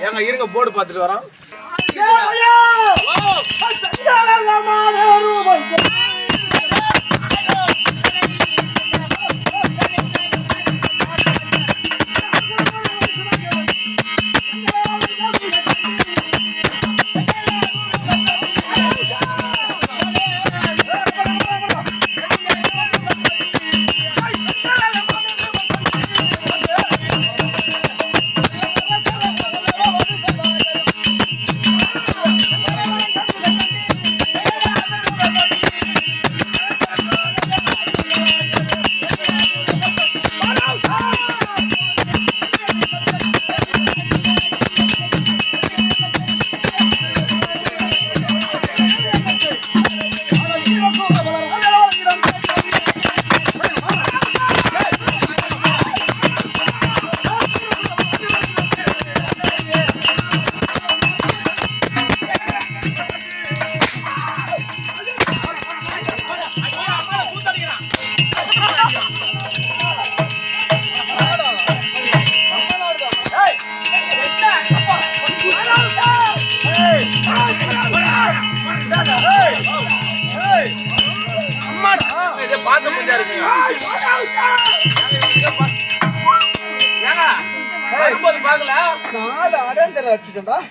ஏங்க இருங்க போர்டு பார்த்துட்டு வரோம்.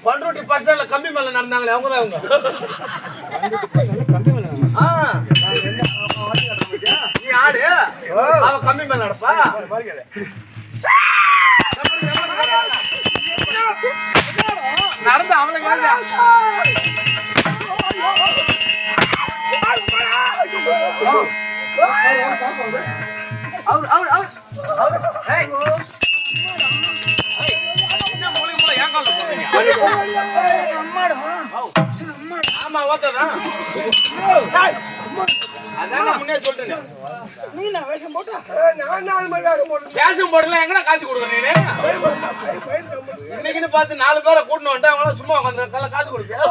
பண்ருட்டி பஸ்ல கம்பி மேல நடந்தாங்களே அவங்கதான் அவங்க. நீ ஆடு அவ கம்பி மேல நடப்பா. நடந்த அவனுக்கு ஆமா ஓட்டதான் அதான் முன்னே சொல்றேன். நீ நான் வேஷம் போட்டா வேஷம் போடலாம் எங்கடா காசு கொடுக்க நீ இன்னைக்குன்னு பார்த்து 4 பேரை கூட்டணும் வந்துட்டு அவங்கள சும்மா உட்காந்து காசு கொடுப்பியா?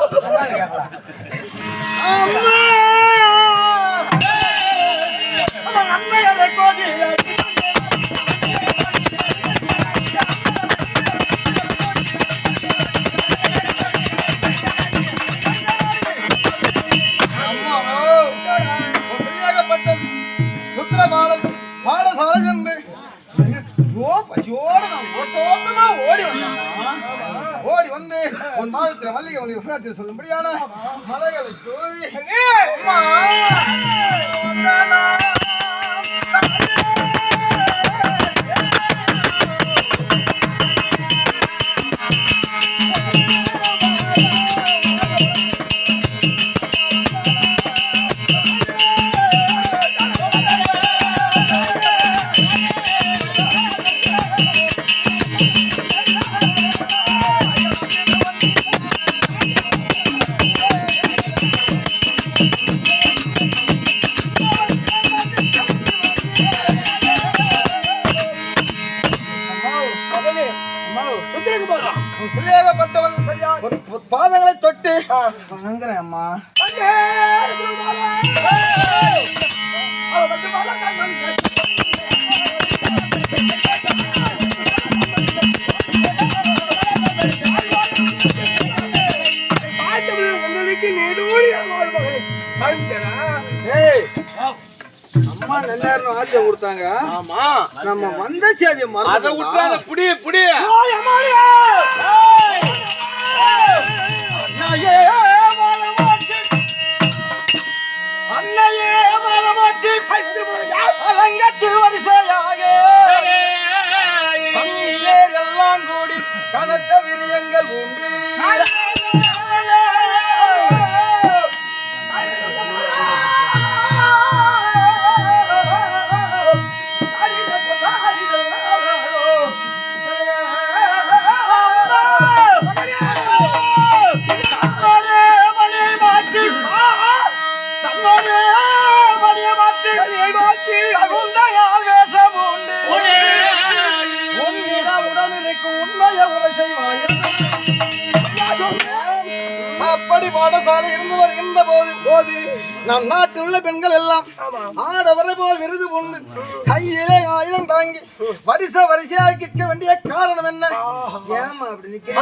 ஓடி வந்து உன் மாதத்தில் மல்லிகை மல்லி சொல்லும்படியான மலைகளை தூவி பாதங்களை தொட்டு வாங்குறேன் அம்மா. அம்மா நல்லா ஆசை கொடுத்தாங்க. ஆமா நம்ம வந்த சேதி அதை விட்டுறாத புடி புடி. அன்னையே மலமாற்றி அலங்கத்தில் வரிசையாக எல்லாம் கூடி கனத்த விரியங்கள் உண்டு. அப்படி பாடசாலை இருந்து வருகின்ற போது நம் நாட்டில் உள்ள பெண்கள் எல்லாம் ஆடவரை போல் விருது கொண்டு கையிலே ஆயுதம் தாங்கி வரிசையாக கேட்க வேண்டிய காரணம் என்ன? ஏமா அப்படி நிக்கிறீங்க?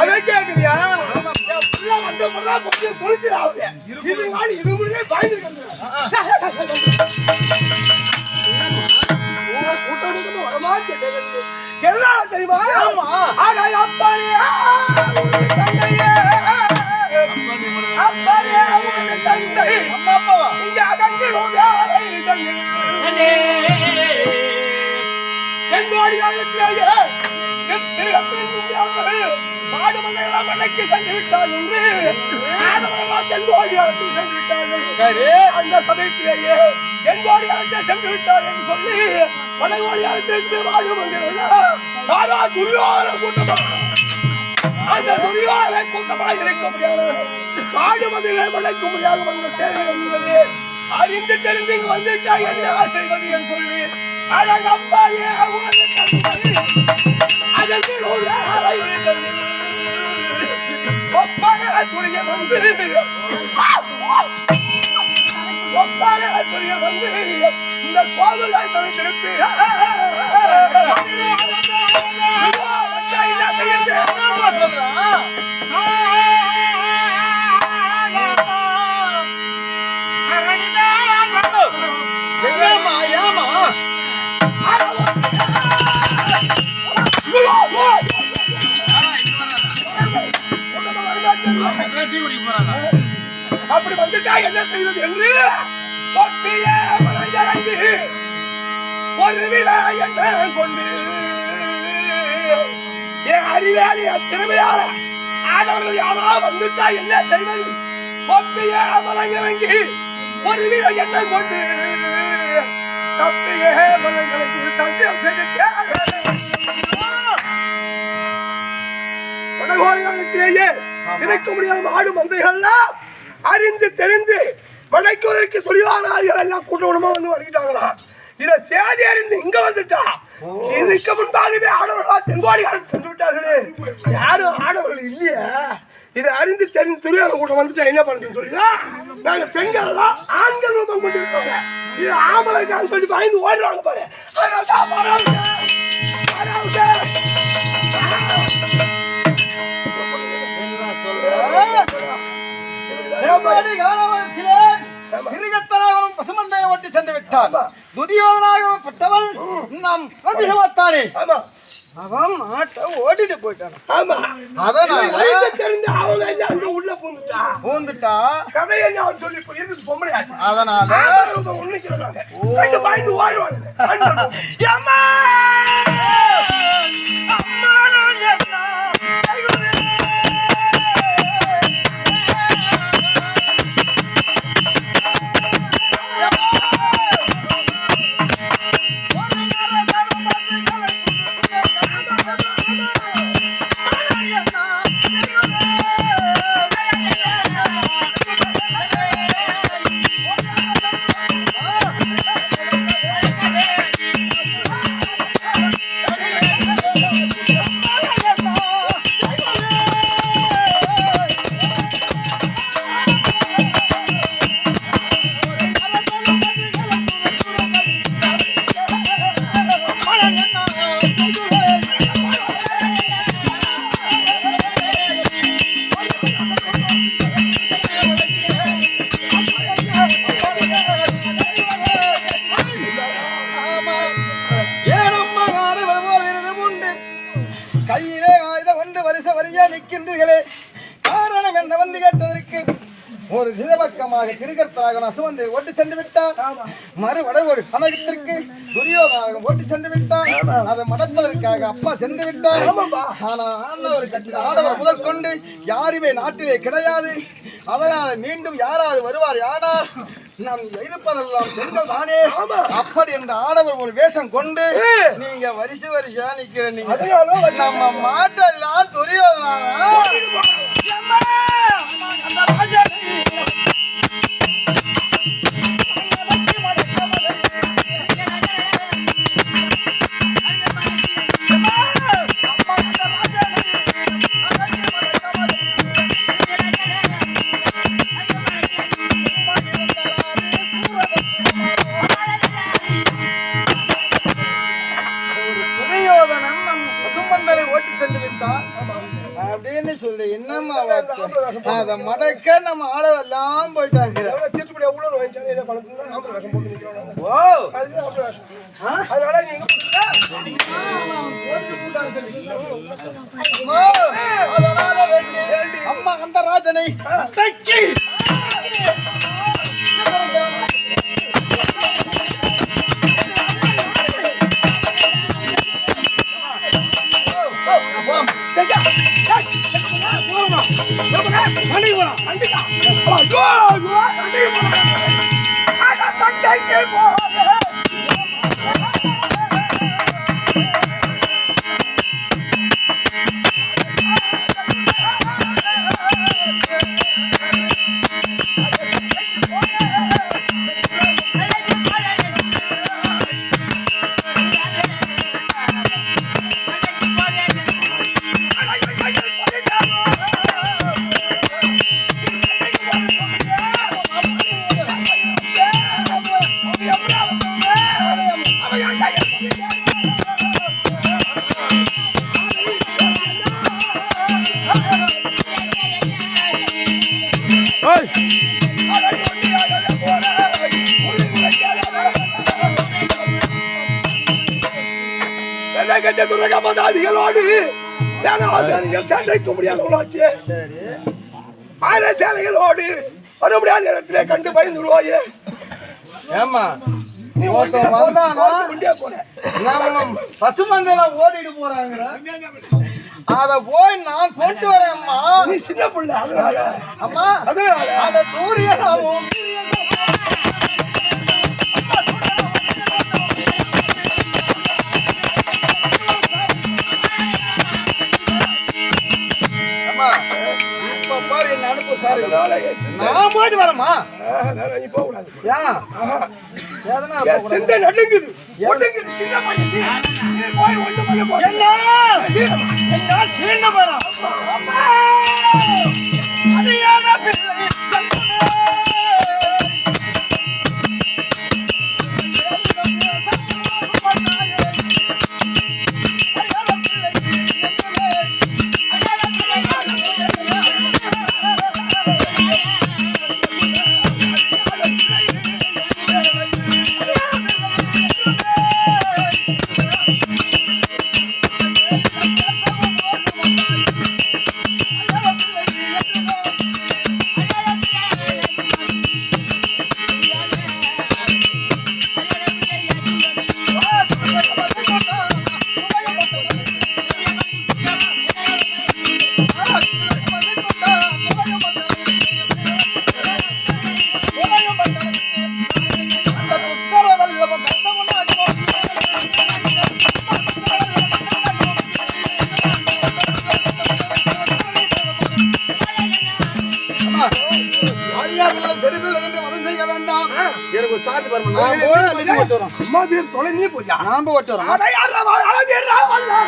சென்று விட்டார் என்று அந்த சமயத்திலேயே தென்கோடியாரத்தை சென்று விட்டார் என்று சொல்லி வடகோடியாரத்திற்கு அந்த துரியோதன கூட்டமாக இருக்க முடியாது காடு மதிலை வளைக்க முடியாது வந்த சேவை என்பது அறிந்து தெரிந்து இங்கு வந்துட்டா என்ன செய்வது என்று சொல்லி அழகப்பாயே துரிய வந்து இந்த கோவிலை தவிர்த்திருக்கு என்ன செய்யறது அப்படி வந்துட்டா என்ன செய்வது என்று ஒரு விழா என்ன கொண்டு என் அறிவாளிய திறமையால ஆடவர்கள் யாரா வந்துட்டா என்ன செய்வது? ஒப்பிய மலங்கிறங்கி ஒரு விழா என்ன கொண்டு தப்பிய மலங்கிறங்கி தந்திரம் செய்துட்டேன். வடகோடியாரத்திலேயே இருக்க முடியாத ஆடு மந்தைகள்லாம் அறிந்து தெரிந்து வளைக்குவதற்கு துரியோதனாதிகள் எல்லாம் கூட்டமா வந்து வலிக்கிட்டாங்களா? இத சேதி அறிந்து இங்க வந்துட்டா இதுக்கு முன்பாகவே ஆடவர்களா தென்கோடியாரத்தில் சென்று விட்டார்களே, யாரும் ஆடவர்கள் இல்லையே. இதை அறிந்து தெரிந்து துரியோதன கூட்டம் வந்துட்டா என்ன பண்ணுறதுன்னு சொல்லிங்களா? நாங்க பெண்கள் எல்லாம் ஆண்கள் ரூபம் கொண்டு இருக்கோங்க. இது ஆம்பளைக்கான்னு சொல்லி பயந்து ஓடுறாங்க பாரு. பசுமந்தையை சென்று விட்டார். துரியோதனாகப்பட்டவன் நாம் பிரதிசமாத்தானே அவன் மாட்ட ஓடிட்டு போயிட்டான். உள்ள பூந்துட்டா கதையை சொல்லி பொம்பளை. அதனால பயந்து ஓடுவாங்க. கையிலே ஆயுதம் கொண்டு வரிசையா நிற்கின்றீர்களே, காரணம் என்ன வந்து கேட்டதற்கு ஒரு திசபக்கமாக கிரிகர்த்தராக அசுவந்தை ஓட்டி சென்று விட்டார். மறு வடகோடி கனகத்திற்கு துரியோதனாக ஓட்டி சென்று விட்டார். அதை மடப்பதற்காக அப்பா சென்று விட்டார். ஆனா ஆடவர் முதல் கொண்டு யாருமே நாட்டிலே கிடையாது. அதனால மீண்டும் யாராவது வருவார். ஆனால் நாம் இருப்பதெல்லாம் பெண்கள் தானே. அப்படி என்ற ஆடவர் ஒரு வேஷம் கொண்டு நீங்க வரிசையா நிக்கிறீங்க. நம்ம மாட்டெல்லாம் துரியோதனாக சொல்லு என்னம்மா அத மடக்க நம்ம ஆளவெல்லாம் போயிட்டாங்க. அதனால அம்மா அந்த ராஜனை துரகமதாதிகளோடு சேனாதிகள் சண்டைக்கு முடியாது சேனைகளோடு வர முடியாத இடத்திலே கண்டு பயந்து விடுவாயே. ஏமா பசுமந்தெல்லாம் ஓடிட்டு போறாங்க. அத போய் நான் கொண்டு வரேன் அம்மா. நீ சின்ன பிள்ளை அதனால அம்மா அத சூரியனாவும் நான் போயிட்டு வரமா போகக்கூடாது. நடுங்குது எனக்கு சாத்தி பாருங்க. நான் போய் அன்னைக்கு ஓட்டுறோம். அம்மா பேர் தொலை நீ போயா? நான் போய் ஓட்டுறோம். அட யாரா வாடா பேரா வல்லா.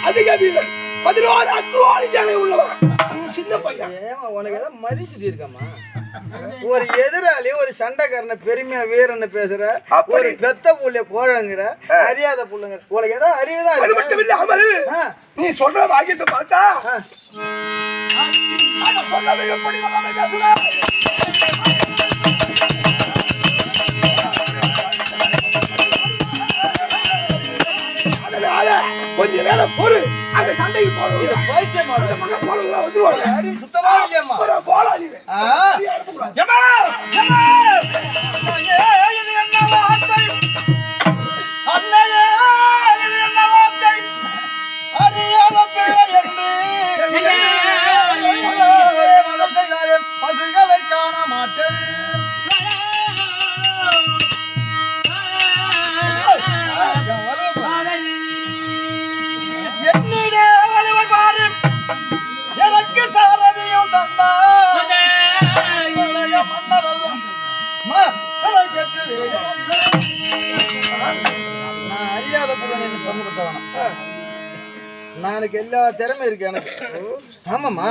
அதிக வீரன் 11 அச்சுவாளி ஜனை உள்ளவன். சின்ன பையன். உனக்கு ஏதாவது மதிச்சுட்டு இருக்கமா? ஒரு எதிராளி ஒரு சண்டைக்காரனை பெருமையா வீரன்னு பேசுற, ஒரு பெத்த புள்ளைய கோழங்கிற அறியாத புள்ளைங்க. உனக்கு ஏதாவது அறியதா? அது மட்டும் இல்லாமல் நீ சொல்ற வாக்கியத்தை பார்த்தா சொன்னதை எப்படி வராம பேசுற? கொஞ்ச நேரம் பொறு, அந்த சண்டைக்கு போறோம். வந்துருவாங்க. சுத்தமா இல்லையம்மா போலாது. பசுகளை காண மாட்டேன். நான் அறியாத புள்ளனை என்ன பங்கு பத்த வேணாம். நாளைக்கு எல்லா திறமை இருக்கு எனக்கு. ஆமாம்மா,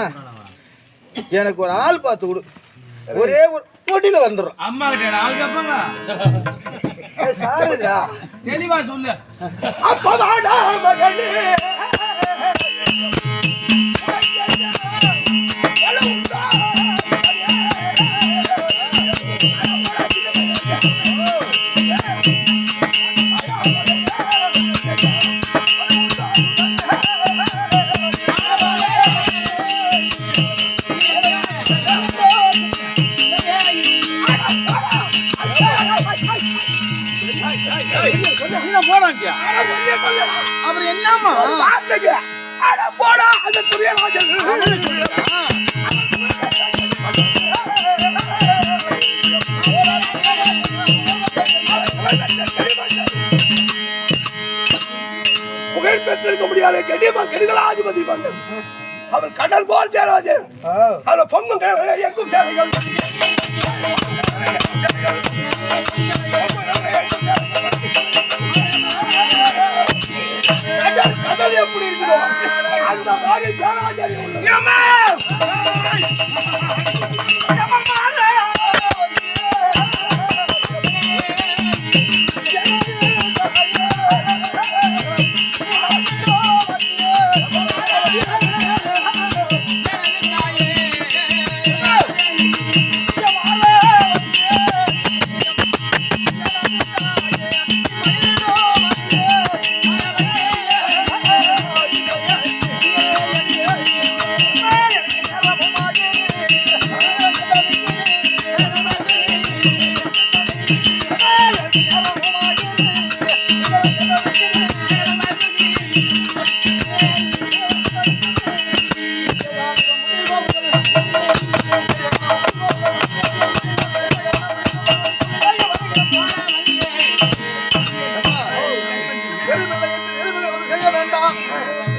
எனக்கு ஒரு ஆள் பார்த்து கொடு. ஒரே ஒரு போட்டியில வந்துடும். அம்மா கிட்ட ஆள் கேட்பாங்க. சாருடா, தெளிவா சொல்லு. அப்பவாடா மகனே அப்புறம் என்னம்மா போடா அந்த துரியராஜன் புகழ் பெற்றிருக்க முடியாத கெடியமா கெடுகலாதிபதி மன்னன் அவன் கடல் போல் ஜெயராஜன் அவன் பொங்கும் எங்கும் சேவைகள் கடல் எப்படி இருக்குதோ அந்த மாதிரி ஜெயராஜன்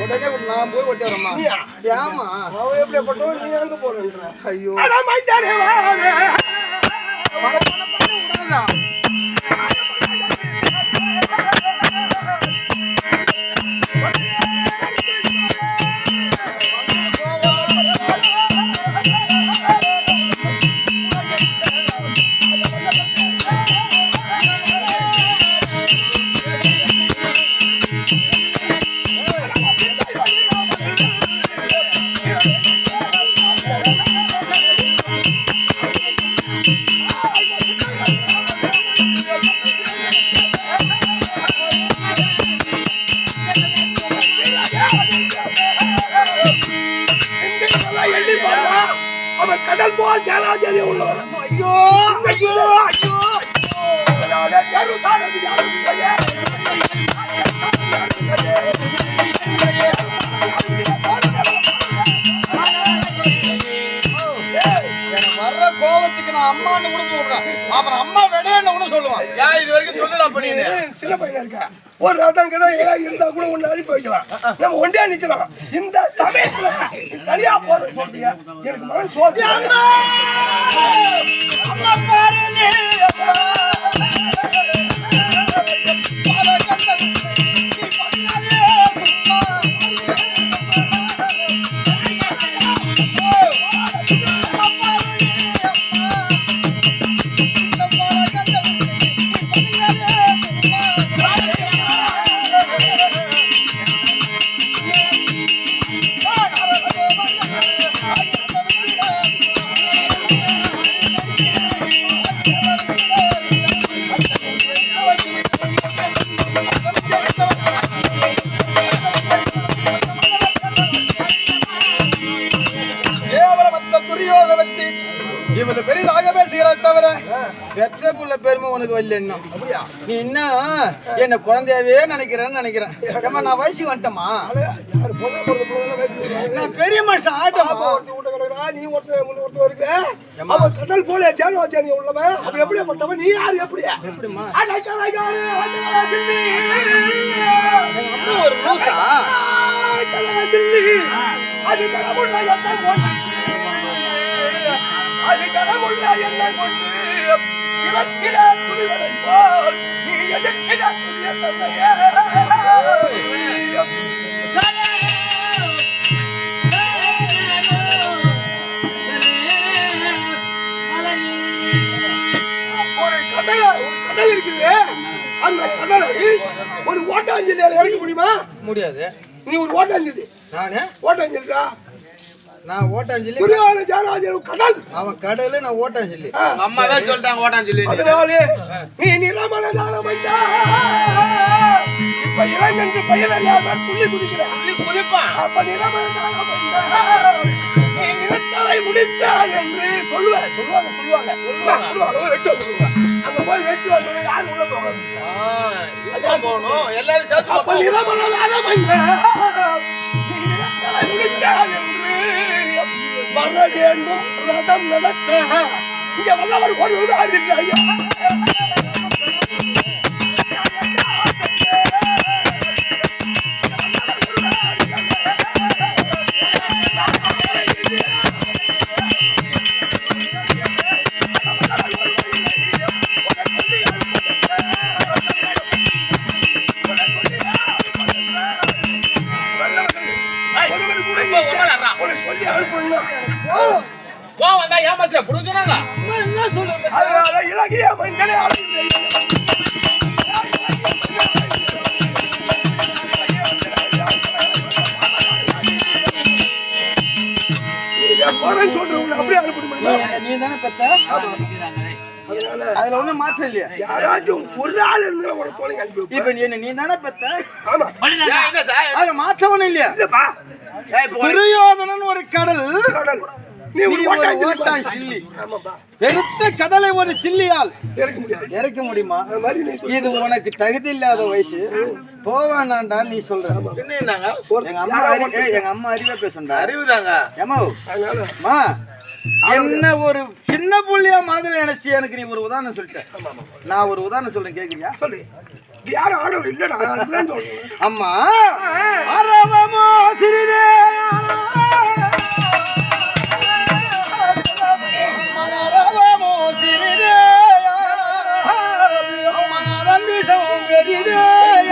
உடனே நான் போய் ஒட்டி வரமா? ஏமா அவன் எப்படிப்பட்டவன் நீ அங்க போறேன்ற? ஐயோ அவன் கடல் போல் ஜெயராஜனே உள்ளவன். ஐயோ ஐயோ ஐயோ வர்ற கோபத்துக்கு நான் அம்மான்னு கூட சொல்றேன். அப்புறம் அம்மா விடையன்னு கூட சொல்லுவான். இது வரைக்கும் சொல்லல. பண்ணி சின்ன பையனா இருக்கா, ஒரு ரதம் கிட்ட இருந்தா கூட ஒண்ணு அனுப்பி வைக்கலாம். நம்ம ஒண்டியா நிக்கிறோம். இந்த சமயத்துல தனியா போற சொல்றியா? எனக்கு மனசு சோதி. அம்மா பாருங்க இவளை பெரிதாக பேசுகிற தவிர பெற்ற புள்ள பெருமை உனக்கு வரல. இன்னும் நீ என்ன என்ன குழந்தையாவே நினைக்கிறேன். நான் வயசு வந்துட்டமா? நான் பெரிய மனுஷன் ஆட்டமா? நீ கடல் போல ஜெயராஜனி உள்ளவன். அப்படி எப்படி பட்டவன்? நீ யாரு? எப்படி எப்படிமா ஒரு லூசா? அது கடவுள் என்ன கொண்டு நிறத்திலே துணிவதைப் போல் நீ எதிர்த்திட புதிய தந்தையே. ஒரு கடல் இருக்குது. அந்த கடலை ஒரு ஓட்டாஞ்சலியால இறக்க முடியுமா? முடியாது. நீ ஒரு ஓட்டாஞ்சலி. நானு ஓட்டாஞ்சலிடா. நான் ஓட்டாஞ்சலி. துரியோதன ஜாராஜர் கடல். அவன் கடலு, நான் ஓட்டாஞ்சலி. அம்மா தான் சொல்லிட்டாங்க ஓட்டாஞ்சலி. அதனாலே நீ நிறமனதான மஞ்சா. இப்ப இளங்கன்று பயனறியாம துள்ளி குதிக்கிற. குளிப்பான். அப்ப நிறமனதான மஞ்சா. நீ நிறத்தலை முடிப்பான் என்று சொல்லுவாங்க. அங்க போய் வெட்டி வந்து யாரு உள்ள போகணும்? அதான் போகணும். எல்லாரும் சேர்த்து அப்ப நிறமனதான மஞ்சா. நீ நிறத்தலை முடிப்பான் என்று வர வேண்டும். ரதம் நடத்த இங்க வல்லவர் கொள்வதார் இல்லை ஐயா. சொல்லி அனுப்புங்க. வந்தா ஏமாசியா புரிஞ்சுனாங்க. என்ன சொல்லுங்க? அதனால இலகிய மனிதனை சொல்றவங்க அப்படியே அனுப்ப முடியுமா? நீ தானே பெத்த. அதுல ஒண்ணும் மாற்றம் இல்லையா? யாராச்சும் ஒரு ஆள் இருந்தா உனக்கு தோணி அனுப்பி. இப்ப நீ தானே பெத்த. ஆமா. என்ன சார்? அதுல மாற்றம் ஒண்ணும் இல்லையா? இல்லப்பா. துரியோதனன் ஒரு கடல், நீ ஒரு ஓட்டான் சில்லி. ஆமாப்பா. பெருத்த கடலை ஒரு சில்லியால் இறக்க முடியாது. இறக்க முடியுமா? அது மாதிரி நீ இது உனக்கு தகுதி இல்லாத வயசு. போவானாண்டா நீ சொல்ற. என்னங்க? எங்க அம்மா அறிவா பேசுண்டா. அறிவுதாங்க. ஏமா அம்மா, என்ன ஒரு சின்ன புள்ளியா மனதில் நினைச்சு எனக்கு நீ ஒரு உதாரணம் சொல்லிட்ட. நான் ஒரு உதாரணம் சொல்றேன், கேக்குறியா? சொல்லு. யாரும் ஆடவர் இல்லடா. அதுதான் சொல்றேன். அம்மா அரவமோ சிறிதே அரவமோ சிறிதே மனதிசம் பெரிதே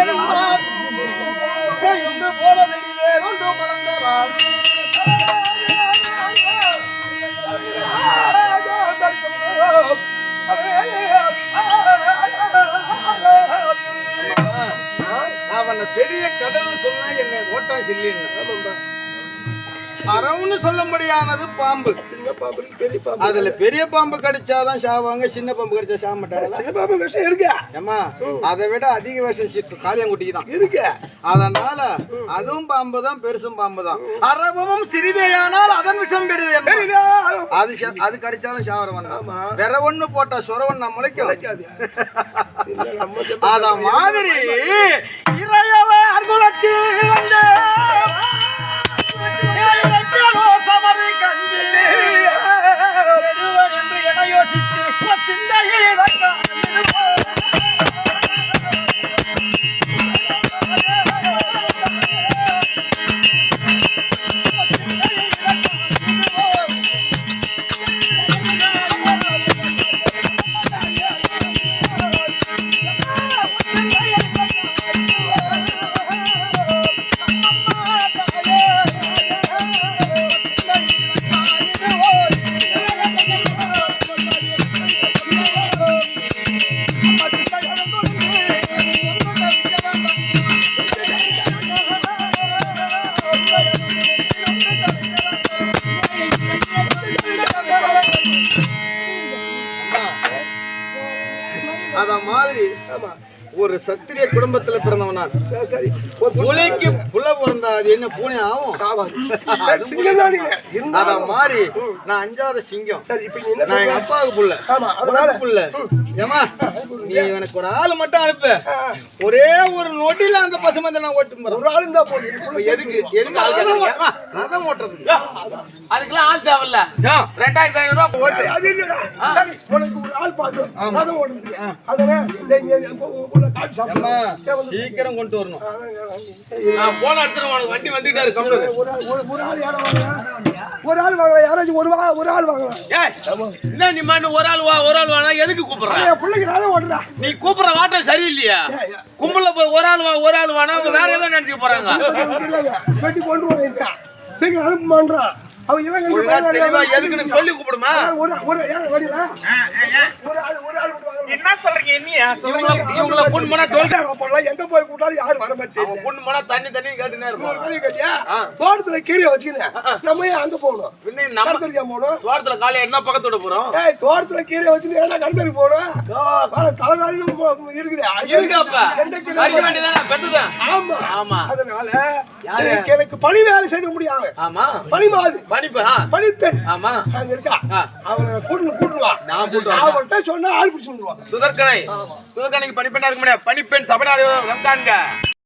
என்மா கையொன்று போல வெளியே ஒன்று மறந்தவாறு அவனை பெரிய கடல் சொன்ன என்னை ஓட்டா சில்லின்னு. அறவுன்னு சொல்ல முடியானது பாம்பு. சின்ன பாம்பு பெரிய பாம்பு. அதுல பெரிய பாம்பு கடிச்சாதான் சாவாங்க, சின்ன பாம்பு கடிச்சா சாக மாட்டாங்க. சின்ன பாம்பு விஷம் இருக்கு. ஏமா, அதை விட அதிக விஷம் காளியாங்குட்டிக்கு தான் இருக்கு. அதனால அதுவும் பாம்பு தான், பெருசும் பாம்பு தான். அரவமும் சிறிதையானால் அதன் விஷம் பெரிது. அது கடிச்சாலும் சாவரம் வந்தான். வேற ஒண்ணு போட்டா சொரவன் முளைக்கும். அத மாதிரி இறையவ அர்குலத்தில் வந்து சமரி கஞ்சி செருவன் என்று என யோசித்து சிந்தையில் அத மாதிரி ஒரு சத்திரிய குடும்பத்துல பிறந்தவனா புலிக்கு புள்ள பிறந்தா அது என்ன பூனை ஆகும்? அத மாதிரி நான் 5வது சிங்கம். நான் எங்க அப்பாவுக்கு புள்ள புள்ள. ஏமா, நீ எனக்கு ஒரு ஆளு மட்டும் அனுப்பு. ஒரே ஒரு நொடியில அந்த பசுமந்த நான் ஓட்டு போறேன். ஒரு ஆளு இருந்தா போதும். எதுக்கு ரதம் ஓட்டுறதுக்கு? அதுக்கெல்லாம் ஆள் தேவையில்ல. 2500 ரூபாய் ஓட்டு. அது இல்லடா. உனக்கு ஒரு ஆள் பார்த்து ரதம் ஓட்டுறது. அதனால காபி ஷாப் அம்மா சீக்கிரம் கொண்டு வரணும். நான் போன எடுத்துட்டு உனக்கு வண்டி வந்துட்டாரு கம்பெனி. ஒரு ஆள் யாரும் ஒரு ஆள் வாங்கலாம், யாராச்சும் ஒரு ஆள் வாங்கலாம். ஏய் என்ன நீ மாட்டு ஒரு ஆள் வானா எதுக்கு கூப்பிடுற? என் பிள்ளைக்கு நானே ஓட்டுறேன். நீ கூப்பிடுற வாட்டம் சரியில்லையா? கும்பல போய் ஒரு ஆள் வானா அவங்க வேற ஏதோ நினைச்சுக்க போறாங்க. வெட்டி கொண்டு வரேன் சீக்கிரம் அனுப்புமான்றான். அவன் இவன் தெளிவா எதுக்குன்னு சொல்லி கூப்பிடுமா? என்ன சொல்றீங்க? இவங்கள பொண்ணு போனா போடலாம், எங்க போய் கூட்டாலும் யாரும் வர மாட்டேன். பொண்ணு போனா தண்ணி கேட்டுனே இருப்பாங்க. தோட்டத்துல கீரை வச்சுக்கிறேன், நம்ம ஏன் அங்க போகணும்? இன்னும் நம்ம கடத்தரிக்கா போகணும். தோட்டத்துல காலையில என்ன பக்கத்தோட போறோம்? தோட்டத்துல கீரை வச்சுட்டு ஏன்னா கடத்தரி போகணும்? தலைகாலம் இருக்குது. இருக்கப்ப கறிக்க வேண்டியதானே பெத்துதான். ஆமா ஆமா. அதனால எனக்கு பணி வேலை செய்ய முடியாது. ஆமா பணி மாதிரி படிப்பு. பணிப்பெண் ஆமா அங்க இருக்கா. அவனை கூட்டுவா. நான் கூட்டுவா. அவன்கிட்ட சொன்னா ஆள் பிடிச்சு விடுவான். சுதர்கனை சுதர்கனைக்கு பணிப்பெண்ணா இருக்க முடியாது. பணிப்பெண் சபைநாடு வந்தாங்க.